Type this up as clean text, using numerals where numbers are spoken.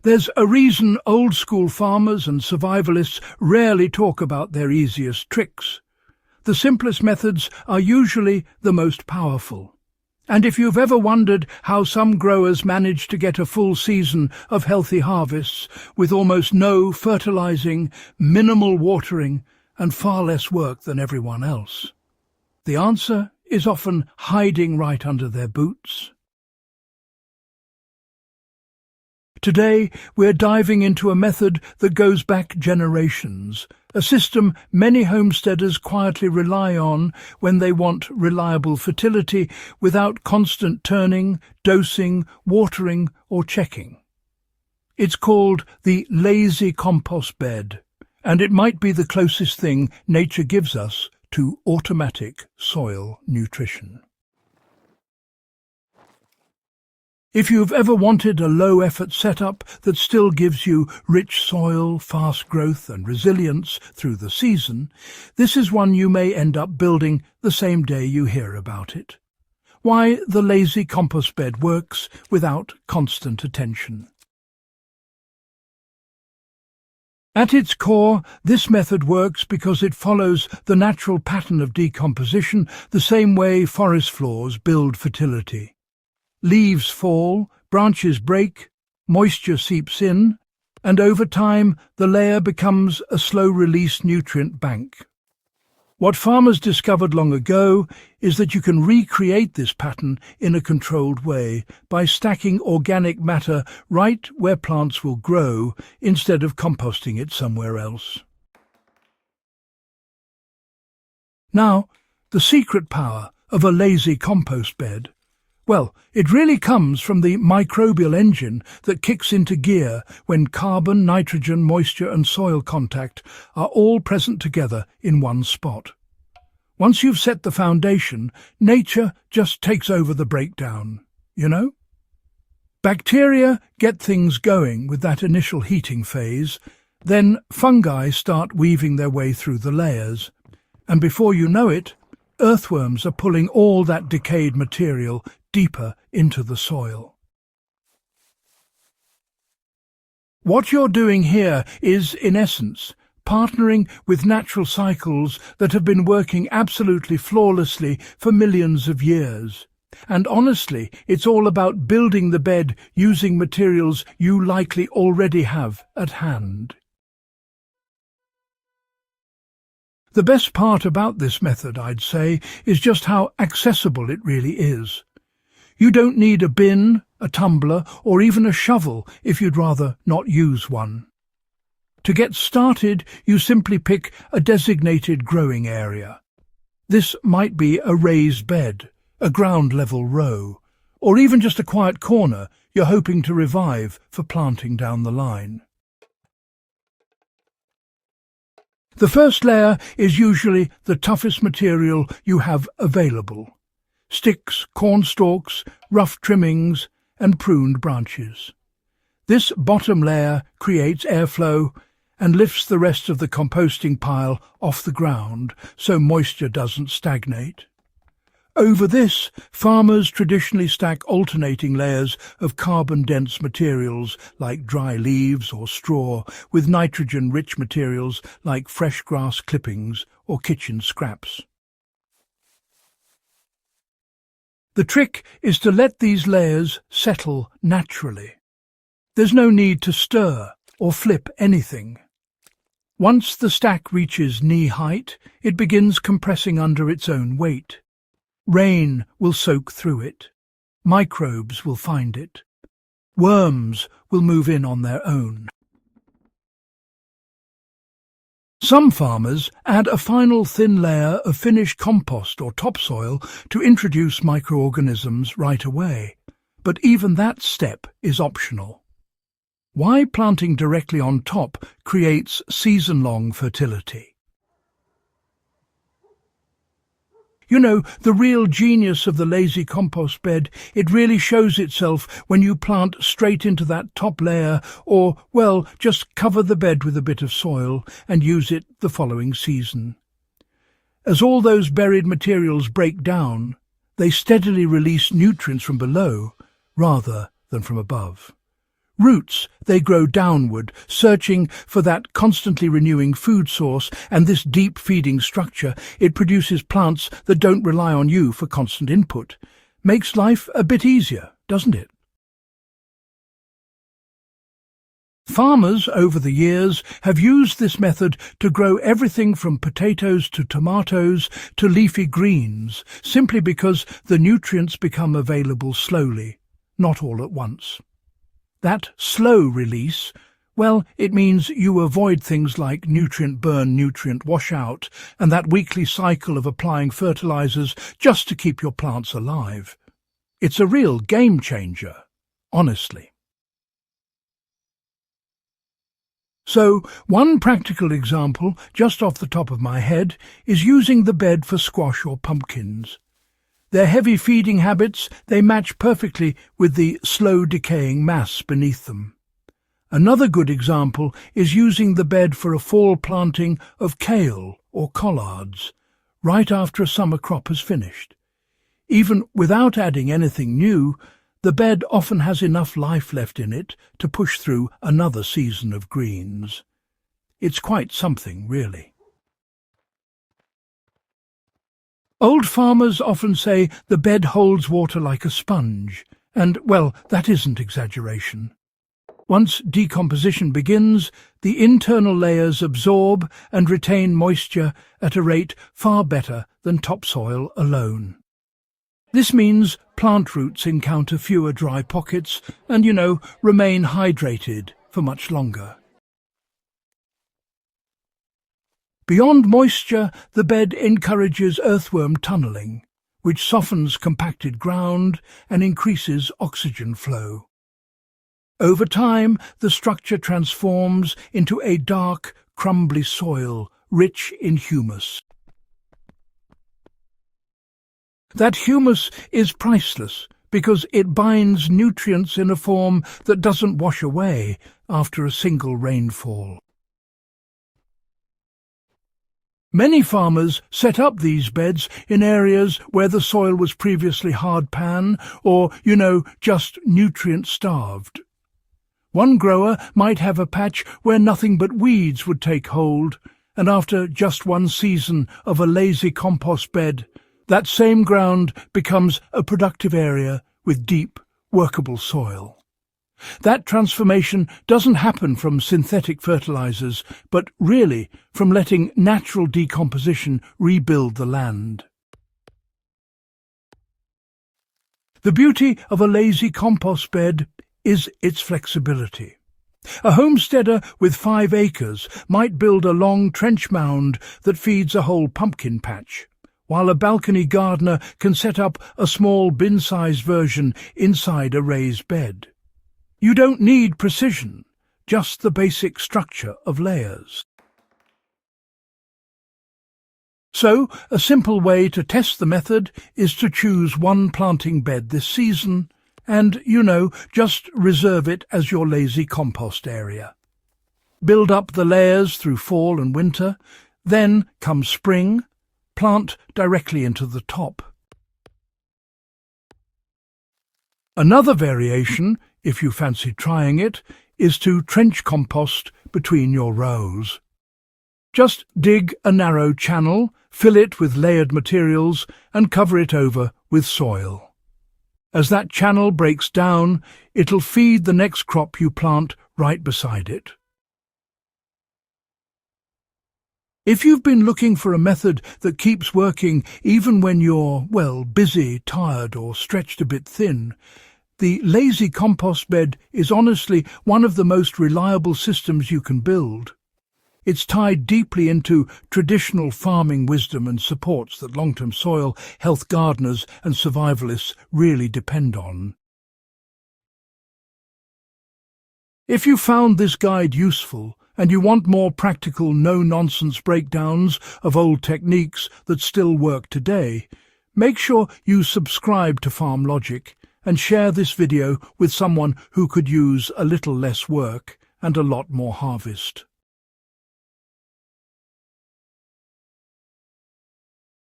There's a reason old-school farmers and survivalists rarely talk about their easiest tricks. The simplest methods are usually the most powerful. And if you've ever wondered how some growers manage to get a full season of healthy harvests with almost no fertilizing, minimal watering, and far less work than everyone else, the answer is often hiding right under their boots. Today, we're diving into a method that goes back generations, a system many homesteaders quietly rely on when they want reliable fertility without constant turning, dosing, watering, or checking. It's called the lazy compost bed, and it might be the closest thing nature gives us to automatic soil nutrition. If you've ever wanted a low-effort setup that still gives you rich soil, fast growth and resilience through the season, this is one you may end up building the same day you hear about it. Why the lazy compost bed works without constant attention. At its core, this method works because it follows the natural pattern of decomposition the same way forest floors build fertility. Leaves fall, branches break, moisture seeps in, and over time the layer becomes a slow-release nutrient bank. What farmers discovered long ago is that you can recreate this pattern in a controlled way by stacking organic matter right where plants will grow instead of composting it somewhere else. Now, the secret power of a lazy compost bed, well, it really comes from the microbial engine that kicks into gear when carbon, nitrogen, moisture and soil contact are all present together in one spot. Once you've set the foundation, nature just takes over the breakdown, you know? Bacteria get things going with that initial heating phase, then fungi start weaving their way through the layers, and before you know it, earthworms are pulling all that decayed material deeper into the soil. What you're doing here is, in essence, partnering with natural cycles that have been working absolutely flawlessly for millions of years. And honestly, it's all about building the bed using materials you likely already have at hand. The best part about this method, I'd say, is just how accessible it really is. You don't need a bin, a tumbler, or even a shovel if you'd rather not use one. To get started, you simply pick a designated growing area. This might be a raised bed, a ground-level row, or even just a quiet corner you're hoping to revive for planting down the line. The first layer is usually the toughest material you have available. Sticks, corn stalks, rough trimmings, and pruned branches. This bottom layer creates airflow and lifts the rest of the composting pile off the ground so moisture doesn't stagnate. Over this, farmers traditionally stack alternating layers of carbon-dense materials like dry leaves or straw with nitrogen-rich materials like fresh grass clippings or kitchen scraps. The trick is to let these layers settle naturally. There's no need to stir or flip anything. Once the stack reaches knee height, it begins compressing under its own weight. Rain will soak through it. Microbes will find it. Worms will move in on their own. Some farmers add a final thin layer of finished compost or topsoil to introduce microorganisms right away, but even that step is optional. Why planting directly on top creates season-long fertility? You know, the real genius of the lazy compost bed, it really shows itself when you plant straight into that top layer or, well, just cover the bed with a bit of soil and use it the following season. As all those buried materials break down, they steadily release nutrients from below rather than from above. Roots, they grow downward, searching for that constantly renewing food source, and this deep feeding structure, it produces plants that don't rely on you for constant input. Makes life a bit easier, doesn't it? Farmers over the years have used this method to grow everything from potatoes to tomatoes to leafy greens, simply because the nutrients become available slowly, not all at once. That slow release, well, it means you avoid things like nutrient burn, nutrient washout, and that weekly cycle of applying fertilizers just to keep your plants alive. It's a real game changer, honestly. So, one practical example, just off the top of my head, is using the bed for squash or pumpkins. Their heavy feeding habits, they match perfectly with the slow-decaying mass beneath them. Another good example is using the bed for a fall planting of kale or collards, right after a summer crop has finished. Even without adding anything new, the bed often has enough life left in it to push through another season of greens. It's quite something, really. Old farmers often say the bed holds water like a sponge, and, well, that isn't exaggeration. Once decomposition begins, the internal layers absorb and retain moisture at a rate far better than topsoil alone. This means plant roots encounter fewer dry pockets and, remain hydrated for much longer. Beyond moisture, the bed encourages earthworm tunnelling, which softens compacted ground and increases oxygen flow. Over time, the structure transforms into a dark, crumbly soil, rich in humus. That humus is priceless because it binds nutrients in a form that doesn't wash away after a single rainfall. Many farmers set up these beds in areas where the soil was previously hard-pan or, just nutrient-starved. One grower might have a patch where nothing but weeds would take hold, and after just one season of a lazy compost bed, that same ground becomes a productive area with deep, workable soil. That transformation doesn't happen from synthetic fertilizers, but really from letting natural decomposition rebuild the land. The beauty of a lazy compost bed is its flexibility. A homesteader with 5 acres might build a long trench mound that feeds a whole pumpkin patch, while a balcony gardener can set up a small bin-sized version inside a raised bed. You don't need precision, just the basic structure of layers. So, a simple way to test the method is to choose one planting bed this season and, just reserve it as your lazy compost area. Build up the layers through fall and winter, then, come spring, plant directly into the top. Another variation, if you fancy trying it, is to trench compost between your rows. Just dig a narrow channel, fill it with layered materials, and cover it over with soil. As that channel breaks down, it'll feed the next crop you plant right beside it. If you've been looking for a method that keeps working even when you're, busy, tired, or stretched a bit thin, the lazy compost bed is honestly one of the most reliable systems you can build. It's tied deeply into traditional farming wisdom and supports that long-term soil health gardeners and survivalists really depend on. If you found this guide useful and you want more practical, no-nonsense breakdowns of old techniques that still work today, make sure you subscribe to Farm Logic and share this video with someone who could use a little less work and a lot more harvest.